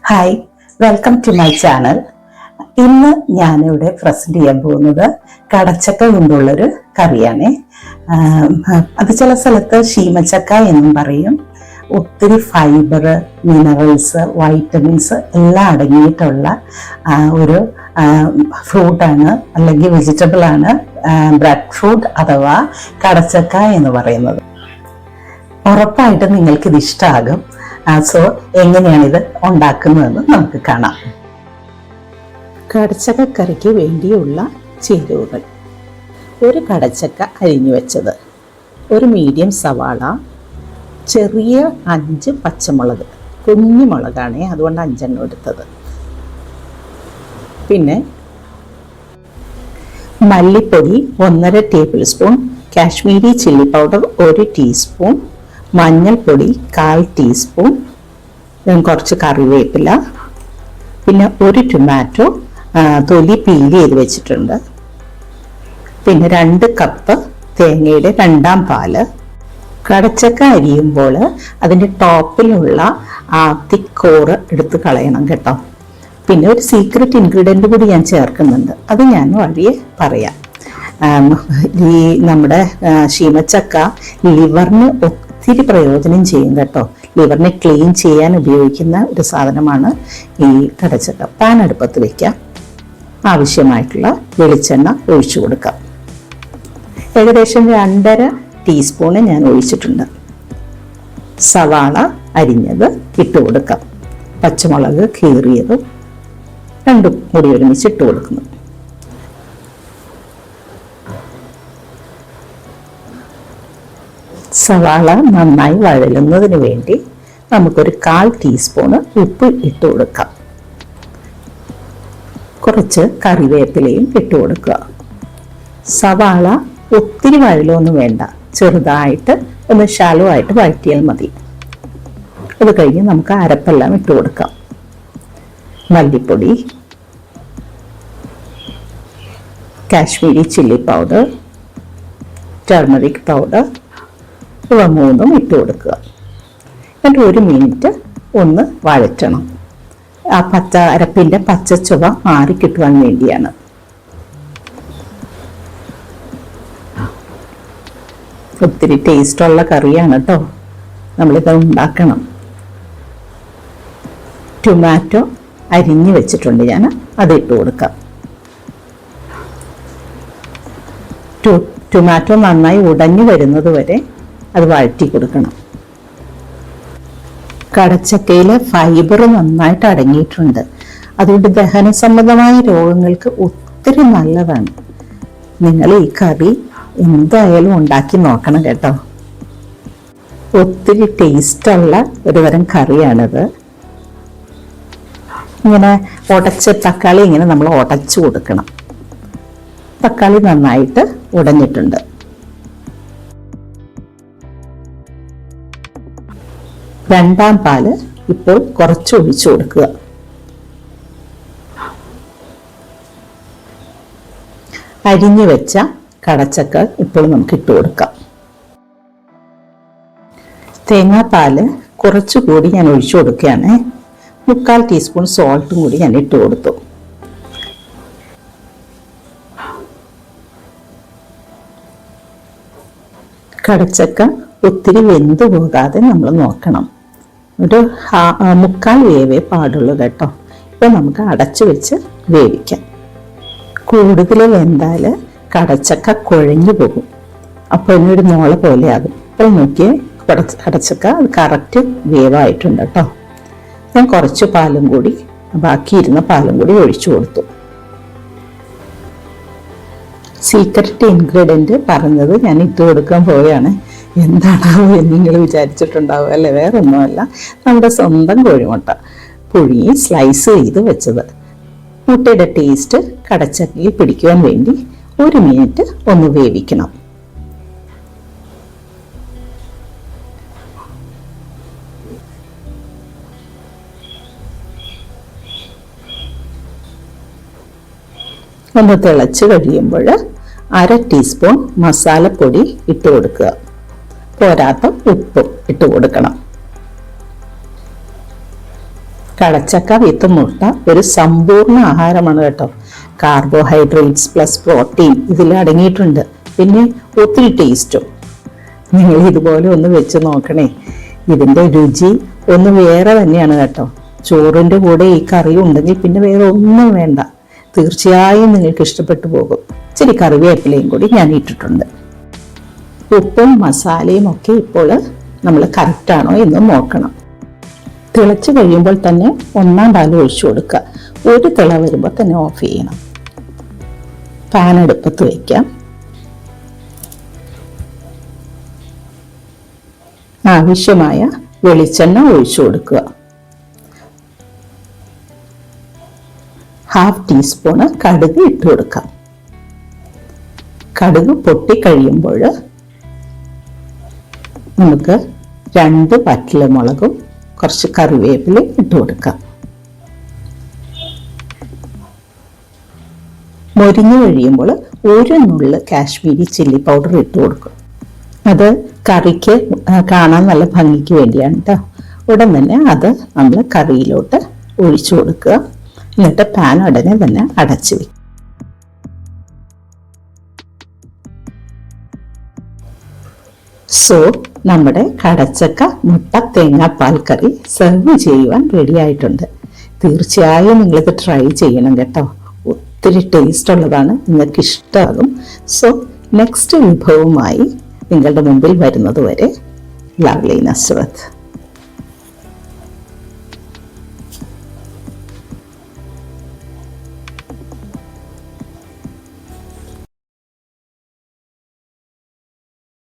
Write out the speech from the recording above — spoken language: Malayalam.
Hi, welcome to my channel. ഇന്ന് ഞാനിവിടെ പ്രസന്റ് ചെയ്യാൻ പോകുന്നത് കടച്ചക്ക കൊണ്ടുള്ളൊരു കറിയാണ്. അത് ചില സ്ഥലത്ത് ശീമച്ചക്ക എന്നും പറയും. ഒത്തിരി ഫൈബർ, മിനറൽസ്, വൈറ്റമിൻസ് എല്ലാം അടങ്ങിയിട്ടുള്ള ഒരു ഫ്രൂട്ടാണ്, അല്ലെങ്കിൽ വെജിറ്റബിൾ ആണ് ബ്രെഡ് ഫ്രൂട്ട് അഥവാ കടച്ചക്ക എന്ന് പറയുന്നത്. ഉറപ്പായിട്ടും നിങ്ങൾക്കിത് ഇഷ്ടമാകും. സോ എങ്ങനെയാണിത് ഉണ്ടാക്കുന്നതെന്ന് നമുക്ക് കാണാം. കടച്ചക്ക കറിക്ക് വേണ്ടിയുള്ള ചേരുവകൾ: ഒരു കടച്ചക്ക അരിഞ്ഞു വെച്ചത്, ഒരു മീഡിയം സവാള, ചെറിയ 5 പച്ചമുളക്, കുഞ്ഞു മുളകാണ്, അതുകൊണ്ട് 5 എടുത്തത്. പിന്നെ മല്ലിപ്പൊടി 1.5 table spoon, Kashmiri chilli powder 1 teaspoon, മഞ്ഞൾപ്പൊടി 1/4 ടീസ്പൂൺ, കുറച്ച് കറിവേപ്പില, പിന്നെ ഒരു ടൊമാറ്റോ തൊലി പീൽ ചെയ്ത് വെച്ചിട്ടുണ്ട്, പിന്നെ 2 കപ്പ് തേങ്ങയുടെ 2ാം പാല്. കടച്ചക്ക അരിയുമ്പോൾ അതിൻ്റെ ടോപ്പിലുള്ള തിക്കോറ് എടുത്ത് കളയണം കേട്ടോ. പിന്നെ ഒരു സീക്രട്ട് ഇൻഗ്രീഡിയൻ്റ് കൂടി ഞാൻ ചേർക്കുന്നുണ്ട്, അത് ഞാൻ വഴിയെ പറയാം. ഈ നമ്മുടെ ശീമച്ചക്ക ലിവറിന് ഒത്തിരി പ്രയോജനം ചെയ്യും കേട്ടോ. ലിവറിനെ ക്ലീൻ ചെയ്യാൻ ഉപയോഗിക്കുന്ന ഒരു സാധനമാണ് ഈ കടച്ചക്ക. പാൻ അടുപ്പത്ത് വയ്ക്കാം, ആവശ്യമായിട്ടുള്ള വെളിച്ചെണ്ണ ഒഴിച്ചു കൊടുക്കാം. ഏകദേശം 2.5 ടീസ്പൂണ് ഞാൻ ഒഴിച്ചിട്ടുണ്ട്. സവാള അരിഞ്ഞത് ഇട്ട് കൊടുക്കാം, പച്ചമുളക് കീറിയത് 2 കൂടി ഒരുമിച്ച് ഇട്ട് കൊടുക്കുന്നു. സവാള നന്നായി വഴലുന്നതിന് വേണ്ടി നമുക്കൊരു 1/4 ടീസ്പൂണ് ഉപ്പ് ഇട്ട് കൊടുക്കാം. കുറച്ച് കറിവേപ്പിലയും ഇട്ട് കൊടുക്കുക. സവാള ഒത്തിരി വഴലൊന്നും വേണ്ട, ചെറുതായിട്ട് ഒന്ന് ഷാലോ ആയിട്ട് വഴറ്റിയാൽ മതി. അത് കഴിഞ്ഞ് നമുക്ക് അരപ്പെല്ലാം ഇട്ട് കൊടുക്കാം. മല്ലിപ്പൊടി, Kashmiri chilli powder, turmeric powder, ഇവ 3 ഇട്ട് കൊടുക്കുക. എന്നിട്ട് 1 മിനിറ്റ് ഒന്ന് വഴറ്റണം. ആ അരപ്പിൻ്റെ പച്ചച്ചുവ മാറി കിട്ടുവാൻ വേണ്ടിയാണ്. ഒത്തിരി ടേസ്റ്റുള്ള കറിയാണ് കേട്ടോ, നമ്മളിത് ഉണ്ടാക്കണം. ടൊമാറ്റോ അരിഞ്ഞു വെച്ചിട്ടുണ്ട് ഞാൻ, അത് ഇട്ട് കൊടുക്കാം. ടൊമാറ്റോ നന്നായി ഉടഞ്ഞു വരുന്നത് വരെ അത് വഴറ്റി കൊടുക്കണം. കടച്ചക്കയിൽ ഫൈബർ നന്നായിട്ട് അടങ്ങിയിട്ടുണ്ട്, അതുകൊണ്ട് ദഹന സംബന്ധമായ രോഗങ്ങൾക്ക് ഒത്തിരി നല്ലതാണ്. നിങ്ങൾ ഈ കറി എന്തായാലും ഉണ്ടാക്കി നോക്കണം കേട്ടോ. ഒത്തിരി ടേസ്റ്റുള്ള ഒരു തരം കറിയാണിത്. ഇങ്ങനെ തക്കാളി ഇങ്ങനെ നമ്മൾ ഉടച്ചു കൊടുക്കണം. തക്കാളി നന്നായിട്ട് ഉടഞ്ഞിട്ടുണ്ട്. രണ്ടാം പാല് ഇപ്പോൾ കുറച്ച് ഒഴിച്ചു കൊടുക്കുക. അരിഞ്ഞു വെച്ച കടച്ചക്ക ഇപ്പോൾ നമുക്ക് ഇട്ട് കൊടുക്കാം. തേങ്ങാപ്പാല് കുറച്ചുകൂടി ഞാൻ ഒഴിച്ചു കൊടുക്കുകയാണ്. 3/4 ടീസ്പൂൺ സോൾട്ടും കൂടി ഞാൻ ഇട്ട് കൊടുത്തു. കടച്ചക്ക ഒത്തിരി വെന്തു പോകാതെ നമ്മൾ നോക്കണം. ഒരു 3/4 വേവേ പാടുള്ളൂ കേട്ടോ. ഇപ്പം നമുക്ക് അടച്ചു വെച്ച് വേവിക്കാം. കൂടുതൽ വെന്താൽ കടച്ചക്ക കുഴഞ്ഞു പോകും, അപ്പോൾ ഇതിനൊരു മോള പോലെ ആകും. അപ്പോൾ നോക്കിയേ, കടച്ചക്ക അത് കറക്റ്റ് വേവായിട്ടുണ്ട് കേട്ടോ. ഞാൻ കുറച്ച് പാലും കൂടി, ബാക്കിയിരുന്ന പാലും കൂടി ഒഴിച്ചു കൊടുത്തു. സീക്രട്ട് ഇൻഗ്രീഡിയൻറ്റ് പറഞ്ഞത് ഞാൻ ഇട്ട് കൊടുക്കാൻ പോവുകയാണ്. എന്താണാവോ എന്ന് നിങ്ങൾ വിചാരിച്ചിട്ടുണ്ടാവും അല്ലേ? വേറെ ഒന്നുമല്ല, നമ്മുടെ സ്വന്തം കോഴിമുട്ട പുഴുങ്ങി സ്ലൈസ് ചെയ്ത് വെച്ചത്. മുട്ടയുടെ ടേസ്റ്റ് കടച്ചക്കയിൽ പിടിക്കുവാൻ വേണ്ടി 1 മിനിറ്റ് ഒന്ന് വേവിക്കണം. ഒന്ന് തിളച്ച് കഴിയുമ്പോൾ 1/2 ടീസ്പൂൺ മസാലപ്പൊടി ഇട്ട് കൊടുക്കുക. പോരാത്ത ഉപ്പും ഇട്ട് കൊടുക്കണം. കടച്ചക്ക വിത്ത് മുട്ട ഒരു സമ്പൂർണ്ണ ആഹാരമാണ് കേട്ടോ. കാർബോഹൈഡ്രേറ്റ്സ് പ്ലസ് പ്രോട്ടീൻ ഇതിൽ അടങ്ങിയിട്ടുണ്ട്. പിന്നെ ഒത്തിരി ടേസ്റ്റും. നിങ്ങൾ ഇതുപോലെ ഒന്ന് വെച്ച് നോക്കണേ. ഇതിൻ്റെ രുചി ഒന്ന് വേറെ തന്നെയാണ് കേട്ടോ. ചോറിൻ്റെ കൂടെ ഈ കറി ഉണ്ടെങ്കിൽ പിന്നെ വേറെ ഒന്നും വേണ്ട. തീർച്ചയായും നിങ്ങൾക്ക് ഇഷ്ടപ്പെട്ടു പോകും. ഇച്ചിരി കറിവേപ്പിലയും കൂടി ഞാൻ ഇട്ടിട്ടുണ്ട്. ഉപ്പും മസാലയും ഒക്കെ ഇപ്പോൾ നമ്മൾ കറക്റ്റാണോ എന്ന് നോക്കണം. തിളച്ച് കഴിയുമ്പോൾ തന്നെ 1-ാം പാൽ ഒഴിച്ചു കൊടുക്കുക. ഒരു തിള വരുമ്പോൾ തന്നെ ഓഫ് ചെയ്യണം. പാൻ അടുപ്പത്ത് വയ്ക്കാം. ആവശ്യമായ വെളിച്ചെണ്ണ ഒഴിച്ചു കൊടുക്കുക. 1/2 ടീസ്പൂണ് കടുക് ഇട്ട് കൊടുക്കാം. കടുക് പൊട്ടിക്കഴിയുമ്പോൾ നമുക്ക് 2 വറ്റൽമുളകും കുറച്ച് കറിവേപ്പില ഇട്ട് കൊടുക്കാം. മൊരിഞ്ഞു കഴിയുമ്പോൾ 1 നുള്ള് കാശ്മീരി ചില്ലി പൗഡർ ഇട്ട് കൊടുക്കും. അത് കറിക്ക് കാണാൻ നല്ല ഭംഗിക്ക് വേണ്ടിയാണ് കേട്ടോ. ഉടൻ തന്നെ അത് നമ്മൾ കറിയിലോട്ട് ഒഴിച്ചു കൊടുക്കുക. എന്നിട്ട് പാൻ ഉടനെ തന്നെ അടച്ചു വയ്ക്കും. സോ നമ്മുടെ കടച്ചക്ക മുട്ട തേങ്ങാപ്പാൽ കറി സെർവ് ചെയ്യുവാൻ റെഡി ആയിട്ടുണ്ട്. തീർച്ചയായും നിങ്ങളിത് ട്രൈ ചെയ്യണം കേട്ടോ. ഒത്തിരി ടേസ്റ്റ് ഉള്ളതാണ്, നിങ്ങൾക്ക് ഇഷ്ടമാകും. സോ നെക്സ്റ്റ് വിഭവവുമായി നിങ്ങളുടെ മുമ്പിൽ വരുന്നത് വരെ ലവ്ലി നസ്രത്ത്.